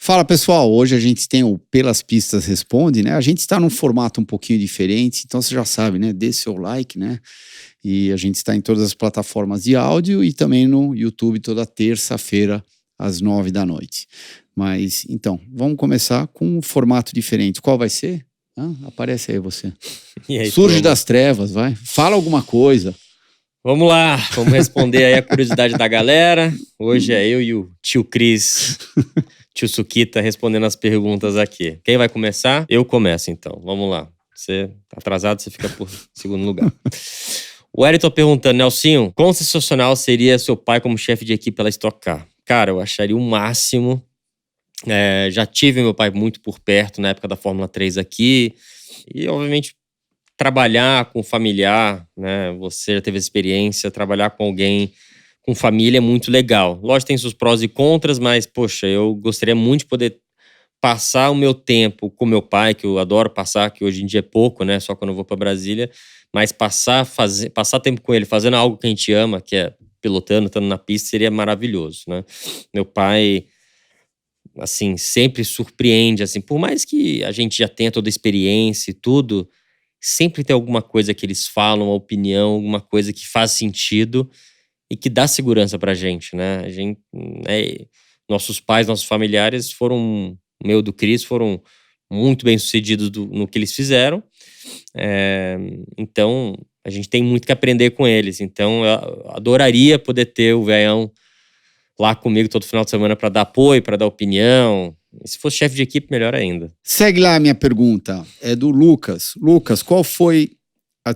Fala pessoal, hoje a gente tem o Pelas Pistas Responde, né? A gente está num formato um pouquinho diferente, então você já sabe, né? Dê seu like, né? E a gente está em todas as plataformas de áudio e também no YouTube toda terça-feira às 9 da noite. Mas então, vamos começar com um formato diferente. Qual vai ser? Aparece aí você. E aí, Surge turma? das trevas, vai. Fala alguma coisa. Vamos lá, vamos responder aí a curiosidade da galera. Hoje é eu e o tio Cris, tio Suquita, respondendo as perguntas aqui. Quem vai começar? Eu começo então, vamos lá. Você tá atrasado, você fica por segundo lugar. O Wellington perguntando, Nelsinho, quão sensacional seria seu pai como chefe de equipe pela Stock Car? Cara, eu acharia o máximo. Já tive meu pai muito por perto na época da Fórmula 3 aqui. E, obviamente, trabalhar com familiar, né? Você já teve experiência, trabalhar com alguém, com família é muito legal. Lógico, tem seus prós e contras, mas, poxa, eu gostaria muito de poder passar o meu tempo com meu pai, que eu adoro passar, que hoje em dia é pouco, né? Só quando eu vou para Brasília, mas passar tempo com ele, fazendo algo que a gente ama, que é pilotando, estando na pista, seria maravilhoso, né? Meu pai, assim, sempre surpreende, assim, por mais que a gente já tenha toda a experiência e tudo, sempre tem alguma coisa que eles falam, uma opinião, alguma coisa que faz sentido e que dá segurança pra gente, né? Nossos pais, nossos familiares foram, o meu do Cris, foram muito bem-sucedidos no que eles fizeram. Então, a gente tem muito que aprender com eles. Então, eu adoraria poder ter o velhão lá comigo todo final de semana para dar apoio, para dar opinião. E se fosse chefe de equipe, melhor ainda. Segue lá a minha pergunta. É do Lucas. Lucas, qual foi...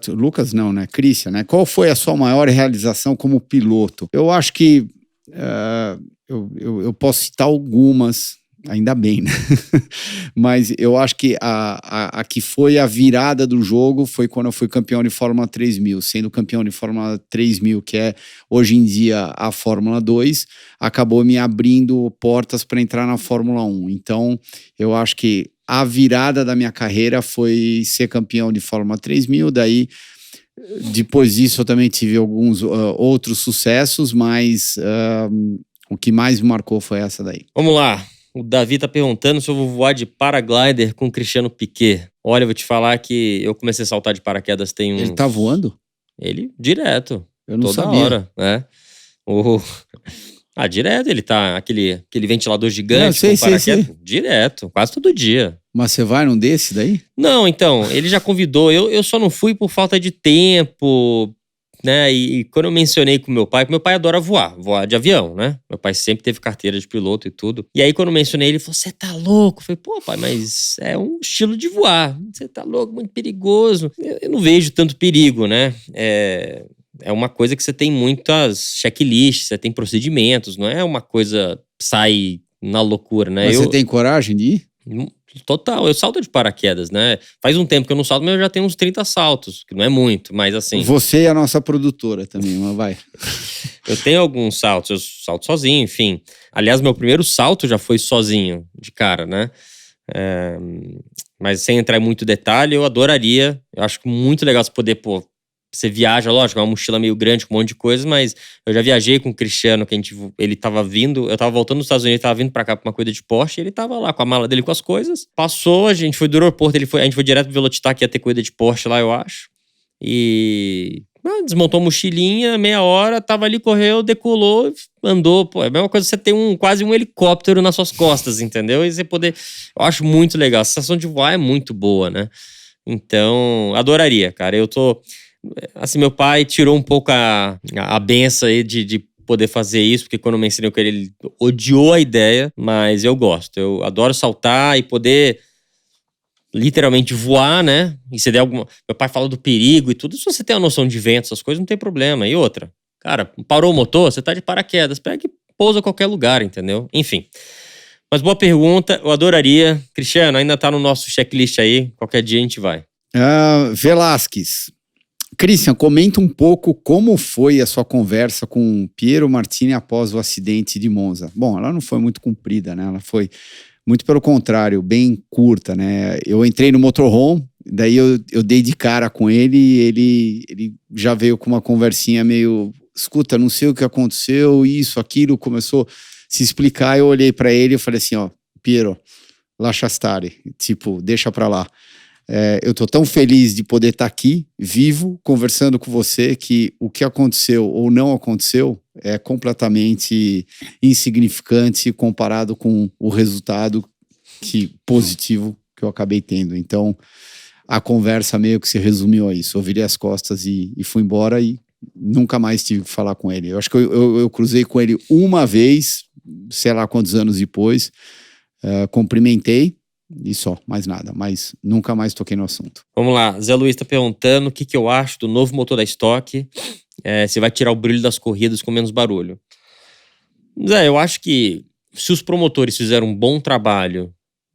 Lucas não, né? Christian, né? Qual foi a sua maior realização como piloto? Eu acho que eu posso citar algumas, ainda bem, né? Mas eu acho que a que foi a virada do jogo foi quando eu fui campeão de Fórmula 3000. Sendo campeão de Fórmula 3000, que é hoje em dia a Fórmula 2, acabou me abrindo portas para entrar na Fórmula 1. Então, eu acho que a virada da minha carreira foi ser campeão de Fórmula 3000, daí depois disso eu também tive alguns outros sucessos, mas o que mais me marcou foi essa daí. Vamos lá, o Davi tá perguntando se eu vou voar de paraglider com o Cristiano Piquet. Olha, eu vou te falar que eu comecei a saltar de paraquedas tem uns... Ele tá voando? Ele, direto. Eu não toda sabia. hora, né? Direto, ele tá, aquele ventilador gigante sei. direto, quase todo dia. Mas você vai num desse daí? Não, então, ele já convidou, eu só não fui por falta de tempo, né, e quando eu mencionei com meu pai adora voar de avião, né, meu pai sempre teve carteira de piloto e tudo, e aí quando eu mencionei ele falou, você tá louco? Eu falei, pô pai, mas é um estilo de voar, você tá louco, muito perigoso, eu não vejo tanto perigo, né, é uma coisa que você tem muitas checklists, você tem procedimentos, não é uma coisa sai na loucura, né. Mas você tem coragem de ir? Total, eu salto de paraquedas, né? Faz um tempo que eu não salto, mas eu já tenho uns 30 saltos, que não é muito, mas assim... Você é a nossa produtora também, mas vai. Eu tenho alguns saltos, eu salto sozinho, enfim. Aliás, meu primeiro salto já foi sozinho, de cara, né? Mas sem entrar em muito detalhe, eu adoraria, eu acho muito legal você poder, você viaja, lógico, é uma mochila meio grande com um monte de coisa, mas eu já viajei com o Cristiano, que ele tava vindo, eu tava voltando dos Estados Unidos, ele tava vindo pra cá pra uma corrida de Porsche, e ele tava lá com a mala dele com as coisas, passou, a gente foi do aeroporto, a gente foi direto pro Velocitar, que ia ter corrida de Porsche lá, eu acho, e desmontou a mochilinha, meia hora, tava ali, correu, decolou, andou, é a mesma coisa você ter quase um helicóptero nas suas costas, entendeu? E você poder, eu acho muito legal, a sensação de voar é muito boa, né? Então, adoraria, cara, assim, meu pai tirou um pouco a benção aí de poder fazer isso, porque quando eu mencionei com ele odiou a ideia, mas eu gosto. Eu adoro saltar e poder literalmente voar, né? E se der alguma... Meu pai fala do perigo e tudo. Se você tem uma noção de vento, essas coisas, não tem problema. E outra, cara, parou o motor, você tá de paraquedas, pega e pousa em qualquer lugar, entendeu? Enfim. Mas boa pergunta, eu adoraria. Cristiano, ainda tá no nosso checklist aí, qualquer dia a gente vai. Velasquez. Christian, comenta um pouco como foi a sua conversa com Piero Martini após o acidente de Monza. Bom, ela não foi muito comprida, né? Ela foi muito pelo contrário, bem curta, né? Eu entrei no motorhome, daí eu dei de cara com ele e ele já veio com uma conversinha meio... Escuta, não sei o que aconteceu, isso, aquilo, começou a se explicar. Eu olhei para ele e falei assim, ó, Piero, lascia stare, tipo, deixa pra lá. Eu tô tão feliz de poder estar aqui, vivo, conversando com você, que o que aconteceu ou não aconteceu é completamente insignificante comparado com o resultado positivo que eu acabei tendo. Então, a conversa meio que se resumiu a isso. Eu virei as costas e fui embora e nunca mais tive que falar com ele. Eu acho que eu cruzei com ele uma vez, sei lá quantos anos depois, cumprimentei, e só, mais nada. Mas nunca mais toquei no assunto. Vamos lá, Zé Luiz tá perguntando o que eu acho do novo motor da Stock. Se vai tirar o brilho das corridas com menos barulho. Zé, eu acho que se os promotores fizeram um bom trabalho,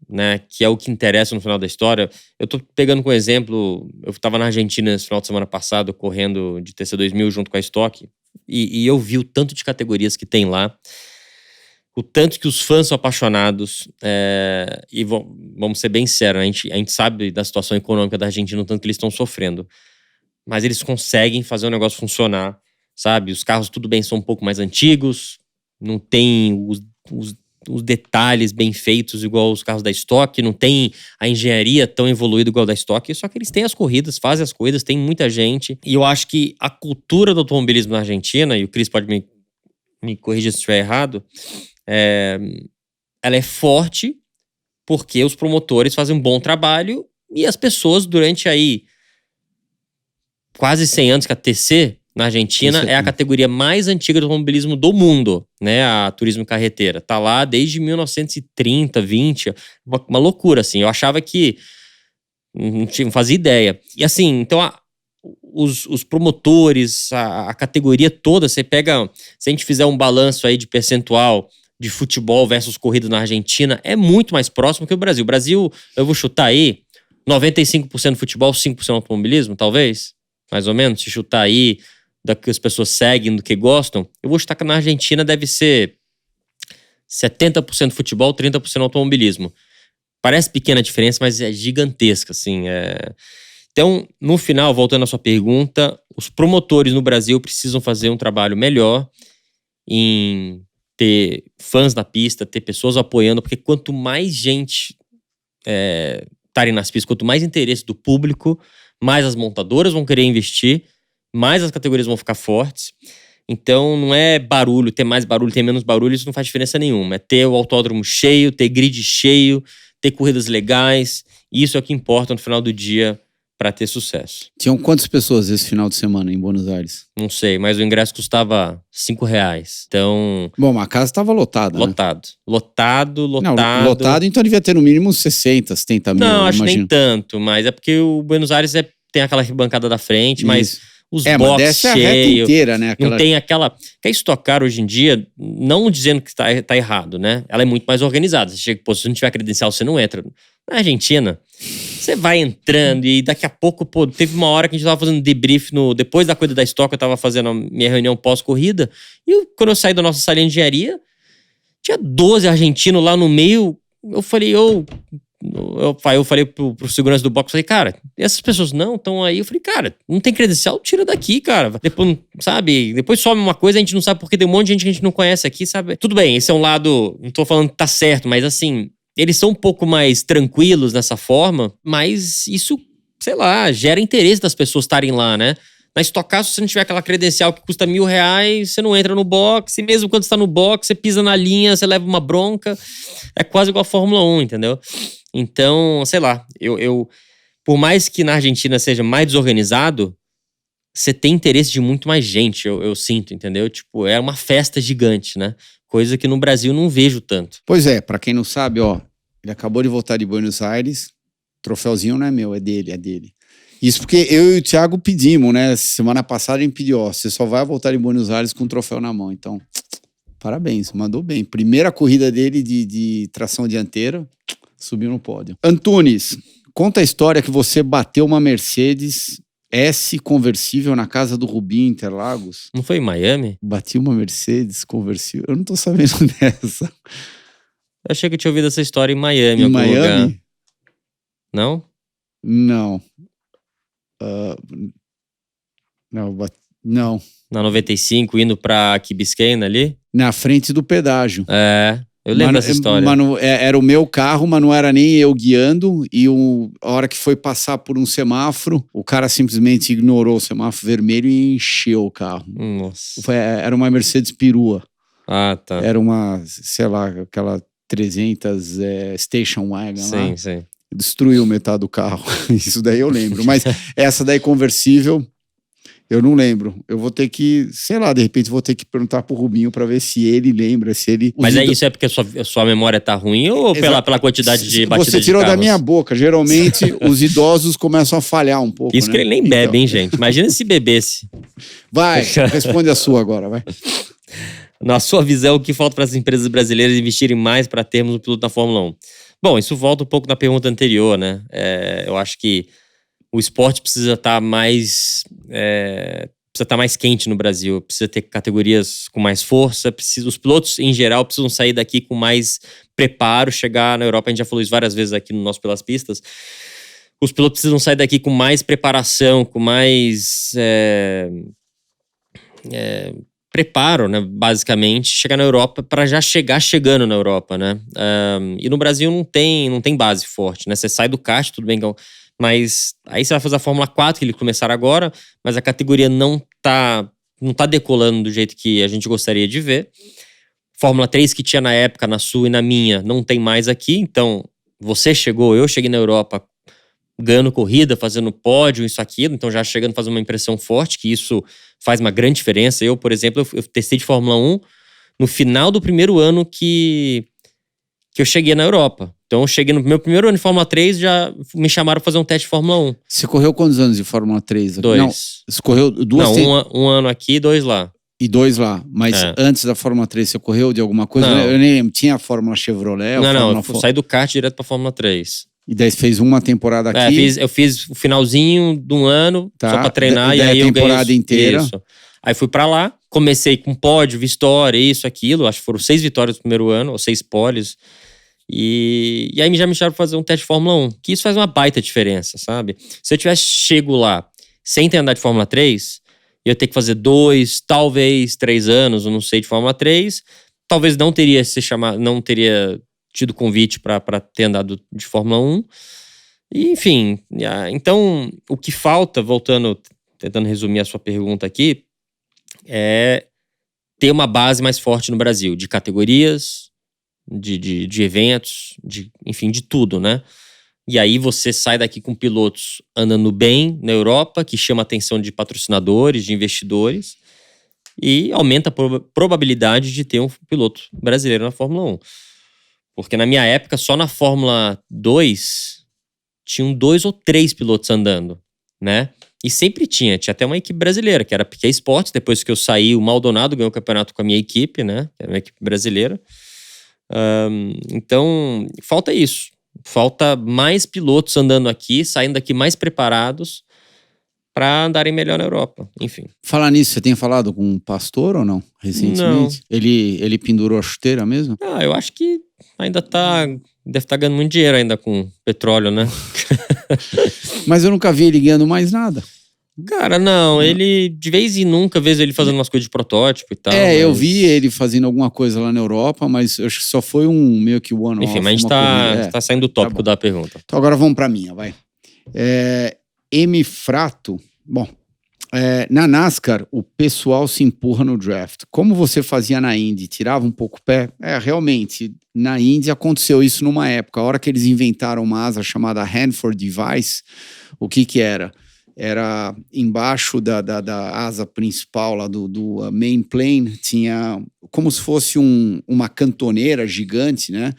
né, que é o que interessa no final da história. Eu tô pegando como exemplo, eu tava na Argentina esse final de semana passado, correndo de TC2000 junto com a Stock, e eu vi o tanto de categorias que tem lá, o tanto que os fãs são apaixonados, e vamos ser bem sérios, a gente sabe da situação econômica da Argentina, o tanto que eles estão sofrendo, mas eles conseguem fazer o negócio funcionar, sabe? Os carros, tudo bem, são um pouco mais antigos, não tem os detalhes bem feitos igual os carros da Stock, não tem a engenharia tão evoluída igual a da Stock, só que eles têm as corridas, fazem as coisas, tem muita gente, e eu acho que a cultura do automobilismo na Argentina, e o Chris pode me corrigir se estiver errado, ela é forte porque os promotores fazem um bom trabalho e as pessoas durante aí quase 100 anos que a TC na Argentina é a categoria mais antiga do automobilismo do mundo, né? A turismo carreteira. Tá lá desde 1930, 20, uma loucura, assim. Eu achava que não fazia ideia. E assim, então os promotores, a categoria toda, você pega, se a gente fizer um balanço aí de percentual de futebol versus corrida na Argentina, é muito mais próximo que o Brasil. O Brasil, eu vou chutar aí, 95% futebol, 5% automobilismo, talvez, mais ou menos, se chutar aí da que as pessoas seguem, do que gostam, eu vou chutar que na Argentina deve ser 70% futebol, 30% automobilismo. Parece pequena a diferença, mas é gigantesca, assim. Então, no final, voltando à sua pergunta, os promotores no Brasil precisam fazer um trabalho melhor em ter fãs na pista, ter pessoas apoiando, porque quanto mais gente estarem nas pistas, quanto mais interesse do público, mais as montadoras vão querer investir, mais as categorias vão ficar fortes. Então não é barulho, ter mais barulho, ter menos barulho, isso não faz diferença nenhuma. É ter o autódromo cheio, ter grid cheio, ter corridas legais. Isso é o que importa no final do dia para ter sucesso. Tinham quantas pessoas esse final de semana em Buenos Aires? Não sei, mas o ingresso custava R$5. Então... Bom, a casa estava lotada, Lotado. Né? Lotado. Não, lotado, então devia ter no mínimo 60, 70 mil. Não, acho nem tanto, mas é porque o Buenos Aires tem aquela arquibancada da frente, Isso. Mas os mas desce a reta inteira, né? Não tem aquela... Que a Stock Car hoje em dia, não dizendo que tá errado, né? Ela é muito mais organizada. Você chega, se não tiver credencial, você não entra. Na Argentina, você vai entrando e daqui a pouco, teve uma hora que a gente tava fazendo debrief depois da corrida da Stock, eu tava fazendo a minha reunião pós-corrida, e quando eu saí da nossa salinha de engenharia, tinha 12 argentinos lá no meio. Eu falei, eu falei pro segurança do box, falei, cara, essas pessoas não estão aí. Eu falei, cara, não tem credencial, tira daqui, cara. Depois, sabe, depois some uma coisa, a gente não sabe porque tem um monte de gente que a gente não conhece aqui, sabe? Tudo bem, esse é um lado, não tô falando que tá certo, mas assim, eles são um pouco mais tranquilos nessa forma, mas isso, sei lá, gera interesse das pessoas estarem lá, né? Na Stock Car, se você não tiver aquela credencial que custa R$1.000, você não entra no box, e mesmo quando você tá no box, você pisa na linha, você leva uma bronca. É quase igual a Fórmula 1, entendeu? Então, sei lá, eu por mais que na Argentina seja mais desorganizado, você tem interesse de muito mais gente, eu sinto, entendeu? Tipo, é uma festa gigante, né? Coisa que no Brasil não vejo tanto. Pois é, pra quem não sabe, ó, ele acabou de voltar de Buenos Aires, troféuzinho não é meu, é dele. Isso porque eu e o Thiago pedimos, né? Semana passada a gente pediu, ó, você só vai voltar de Buenos Aires com o troféu na mão. Então, parabéns, mandou bem. Primeira corrida dele de tração dianteira, subiu no pódio. Antunes, conta a história que você bateu uma Mercedes S conversível na casa do Rubinho Interlagos. Não foi em Miami? Bati uma Mercedes conversível. Eu não tô sabendo dessa. Eu achei que eu tinha ouvido essa história em Miami. Em Miami? Lugar. Não? Não. Não. Na 95, indo pra Key Biscayne ali? Na frente do pedágio. É. Eu lembro dessa história. Era o meu carro, mas não era nem eu guiando. E a hora que foi passar por um semáforo, o cara simplesmente ignorou o semáforo vermelho e encheu o carro. Nossa. Era uma Mercedes perua. Ah, tá. Era uma, sei lá, aquela 300 Station Wagon lá. Sim. Destruiu metade do carro. Isso daí eu lembro. Mas essa daí conversível, eu não lembro. Eu vou ter que, sei lá, de repente vou ter que perguntar pro Rubinho pra ver se ele lembra, se ele... Mas isso é porque a sua memória tá ruim ou pela quantidade de batidas de carros? Você tirou da minha boca. Geralmente, os idosos começam a falhar um pouco, Isso né? que ele nem bebe, hein, gente? Imagina se bebesse. Vai, responde a sua agora, vai. Na sua visão, o que falta para as empresas brasileiras investirem mais para termos um piloto na Fórmula 1? Bom, isso volta um pouco na pergunta anterior, né? Eu acho que o esporte precisa estar mais quente no Brasil, precisa ter categorias com mais força, os pilotos em geral precisam sair daqui com mais preparo, chegar na Europa, a gente já falou isso várias vezes aqui no nosso Pelas Pistas, os pilotos precisam sair daqui com mais preparação, com mais preparo, né, basicamente, chegar na Europa para já chegar chegando na Europa, né? E no Brasil não tem base forte, né? Você sai do kart, tudo bem, mas aí você vai fazer a Fórmula 4, que eles começaram agora, mas a categoria não tá decolando do jeito que a gente gostaria de ver. Fórmula 3 que tinha na época, na sua e na minha, não tem mais aqui, então eu cheguei na Europa ganhando corrida, fazendo pódio, isso, aquilo, então já chegando a fazer uma impressão forte, que isso faz uma grande diferença. Eu, por exemplo, eu testei de Fórmula 1 no final do primeiro ano que eu cheguei na Europa. Então eu cheguei no meu primeiro ano de Fórmula 3, já me chamaram para fazer um teste de Fórmula 1. Você correu quantos anos de Fórmula 3? 2. Não, você correu 2? Não, um ano aqui e 2 lá. E 2 lá. Mas antes da Fórmula 3 você correu de alguma coisa? Não. Eu nem lembro. Tinha a Fórmula Chevrolet? Eu saí do kart direto pra Fórmula 3. E daí você fez uma temporada aqui? Eu fiz o finalzinho de um ano, só pra treinar, e aí eu ganhei a temporada inteira. Isso. Aí fui pra lá, comecei com pódio, vitória, isso, aquilo. Acho que foram 6 vitórias no primeiro ano, ou 6 pódios. E aí já me chamaram pra fazer um teste de Fórmula 1. Que isso faz uma baita diferença, sabe? Se eu tivesse chego lá sem ter andado de Fórmula 3, eu ia ter que fazer 2, talvez 3 anos, eu não sei, de Fórmula 3. Talvez não teria tido convite para ter andado de Fórmula 1. E, enfim, então o que falta, voltando, tentando resumir a sua pergunta aqui, é ter uma base mais forte no Brasil, de categorias, de eventos, enfim, de tudo, né? E aí você sai daqui com pilotos andando bem na Europa, que chama a atenção de patrocinadores, de investidores, e aumenta a probabilidade de ter um piloto brasileiro na Fórmula 1. Porque na minha época, só na Fórmula 2, tinham 2 ou 3 pilotos andando, né? E sempre tinha até uma equipe brasileira, que era a Piquet Sports. Depois que eu saí, o Maldonado ganhou o campeonato com a minha equipe, né? Que era uma equipe brasileira. Então, falta isso. Falta mais pilotos andando aqui, saindo daqui mais preparados para andarem melhor na Europa, enfim. Falar nisso, você tem falado com um pastor ou não, recentemente? Não. Ele pendurou a chuteira mesmo? Eu acho que ainda deve estar ganhando muito dinheiro ainda com petróleo, né? Mas eu nunca vi ele ganhando mais nada. Cara, não, ele de vez em nunca, vejo ele fazendo umas coisas de protótipo e tal. Eu vi ele fazendo alguma coisa lá na Europa, mas eu acho que só foi meio que one-off. Enfim, mas a gente tá saindo do tópico da pergunta. Então agora vamos pra minha, vai. M. Frato, bom, na NASCAR o pessoal se empurra no draft. Como você fazia na Indy? Tirava um pouco o pé? Realmente, na Indy aconteceu isso numa época. A hora que eles inventaram uma asa chamada Hanford Device, o que era? Era embaixo da asa principal lá do main plane, tinha como se fosse uma cantoneira gigante, né?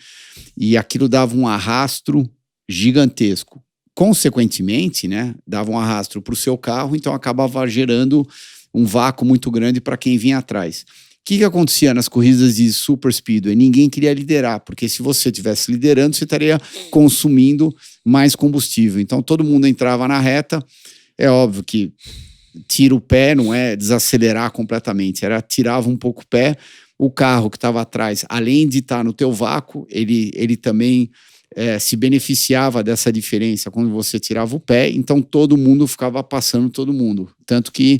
E aquilo dava um arrasto gigantesco. Consequentemente, né, dava um arrasto para o seu carro, então acabava gerando um vácuo muito grande para quem vinha atrás. O que acontecia nas corridas de super speedway? Ninguém queria liderar, porque se você estivesse liderando, você estaria consumindo mais combustível. Então todo mundo entrava na reta. É óbvio que tira o pé, não é desacelerar completamente, tirava um pouco o pé. O carro que estava atrás, além de estar no teu vácuo, ele também se beneficiava dessa diferença quando você tirava o pé, então todo mundo ficava passando todo mundo. Tanto que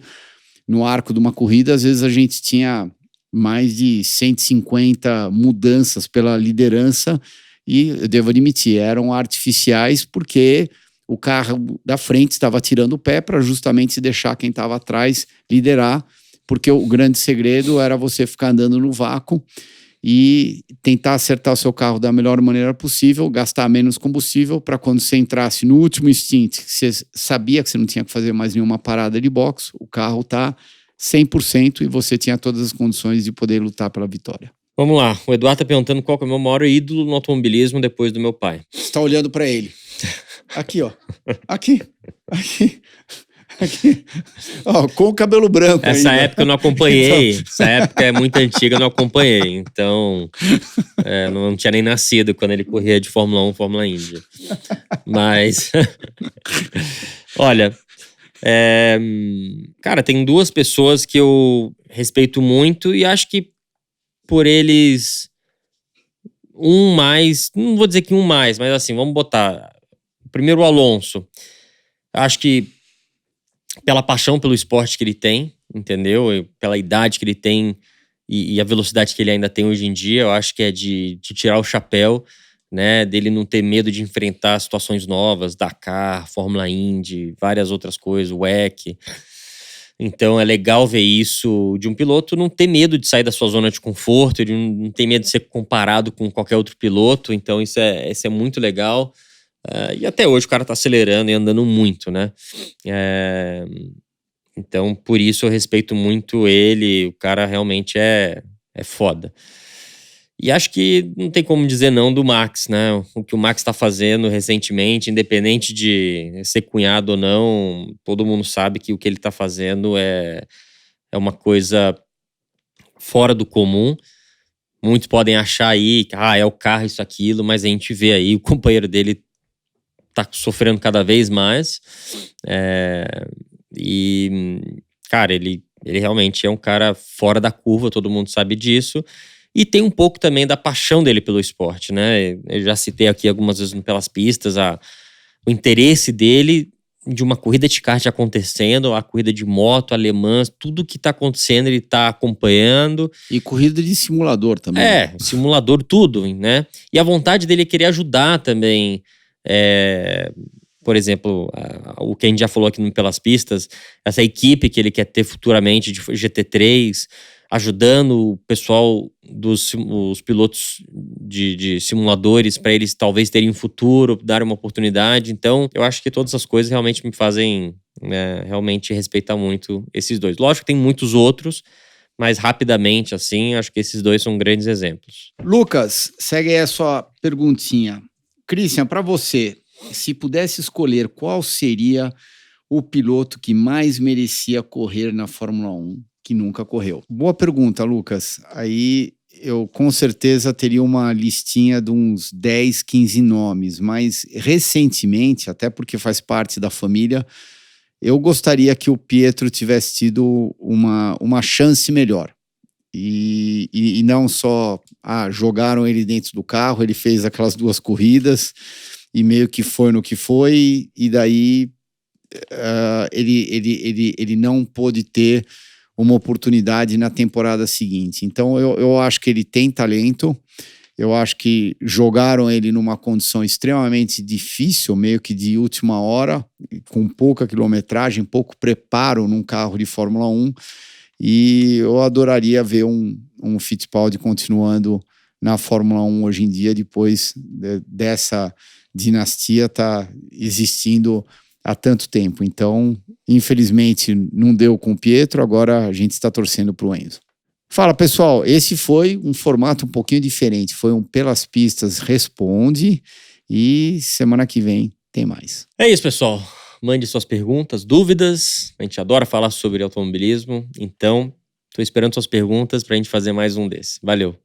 no arco de uma corrida, às vezes a gente tinha mais de 150 mudanças pela liderança e, eu devo admitir, eram artificiais porque o carro da frente estava tirando o pé para justamente deixar quem estava atrás liderar, porque o grande segredo era você ficar andando no vácuo e tentar acertar o seu carro da melhor maneira possível, gastar menos combustível para quando você entrasse no último stint, você sabia que você não tinha que fazer mais nenhuma parada de box, o carro está 100% e você tinha todas as condições de poder lutar pela vitória. Vamos lá, o Eduardo tá perguntando qual que é o meu maior ídolo no automobilismo depois do meu pai. Você está olhando para ele. Aqui, ó. Aqui. Ó, com o cabelo branco. Essa ainda. época eu não acompanhei. Então... Essa época é muito antiga, eu não acompanhei. Então, não tinha nem nascido quando ele corria de Fórmula 1, Fórmula Indy. Mas, olha, cara, tem duas pessoas que eu respeito muito e acho que por eles, não vou dizer que mais, mas assim, vamos botar. Primeiro o Alonso. Acho que pela paixão pelo esporte que ele tem, entendeu? E pela idade que ele tem e a velocidade que ele ainda tem hoje em dia, eu acho que é de tirar o chapéu, né? Dele não ter medo de enfrentar situações novas, Dakar, Fórmula Indy, várias outras coisas, WEC. Então é legal ver isso de um piloto não ter medo de sair da sua zona de conforto, de não ter medo de ser comparado com qualquer outro piloto. Então isso é muito legal. E até hoje o cara tá acelerando e andando muito, né? Então, por isso eu respeito muito ele. O cara realmente é foda. E acho que não tem como dizer não do Max, né? O que o Max tá fazendo recentemente, independente de ser cunhado ou não, todo mundo sabe que o que ele tá fazendo é uma coisa fora do comum. Muitos podem achar aí que é o carro, isso, aquilo, mas a gente vê aí o companheiro dele tá sofrendo cada vez mais. E, cara, ele realmente é um cara fora da curva, todo mundo sabe disso. E tem um pouco também da paixão dele pelo esporte, né? Eu já citei aqui algumas vezes pelas pistas o interesse dele de uma corrida de kart acontecendo, a corrida de moto, alemã, tudo que tá acontecendo ele tá acompanhando. E corrida de simulador também. Simulador, tudo, né? E a vontade dele é querer ajudar também. Por exemplo, o que a gente já falou aqui no Pelas Pistas, essa equipe que ele quer ter futuramente de GT3, ajudando o pessoal os pilotos de simuladores para eles talvez terem um futuro, darem uma oportunidade. Então, eu acho que todas essas coisas realmente me fazem realmente respeitar muito esses dois. Lógico que tem muitos outros, mas rapidamente, assim, acho que esses dois são grandes exemplos. Lucas, segue aí a sua perguntinha. Christian, para você, se pudesse escolher qual seria o piloto que mais merecia correr na Fórmula 1, que nunca correu? Boa pergunta, Lucas. Aí eu com certeza teria uma listinha de uns 10, 15 nomes, mas recentemente, até porque faz parte da família, eu gostaria que o Pietro tivesse tido uma chance melhor. E não só jogaram ele dentro do carro, ele fez aquelas 2 corridas e meio que foi no que foi, e daí ele não pôde ter uma oportunidade na temporada seguinte. Então eu acho que ele tem talento, eu acho que jogaram ele numa condição extremamente difícil, meio que de última hora, com pouca quilometragem, pouco preparo num carro de Fórmula 1, e eu adoraria ver um Fittipaldi continuando na Fórmula 1 hoje em dia, depois dessa dinastia tá existindo há tanto tempo. Então, infelizmente, não deu com o Pietro, agora a gente está torcendo para o Enzo. Fala, pessoal, esse foi um formato um pouquinho diferente, foi um Pelas Pistas Responde, e semana que vem tem mais. É isso, pessoal. Mande suas perguntas, dúvidas, a gente adora falar sobre automobilismo, então estou esperando suas perguntas para a gente fazer mais um desse. Valeu!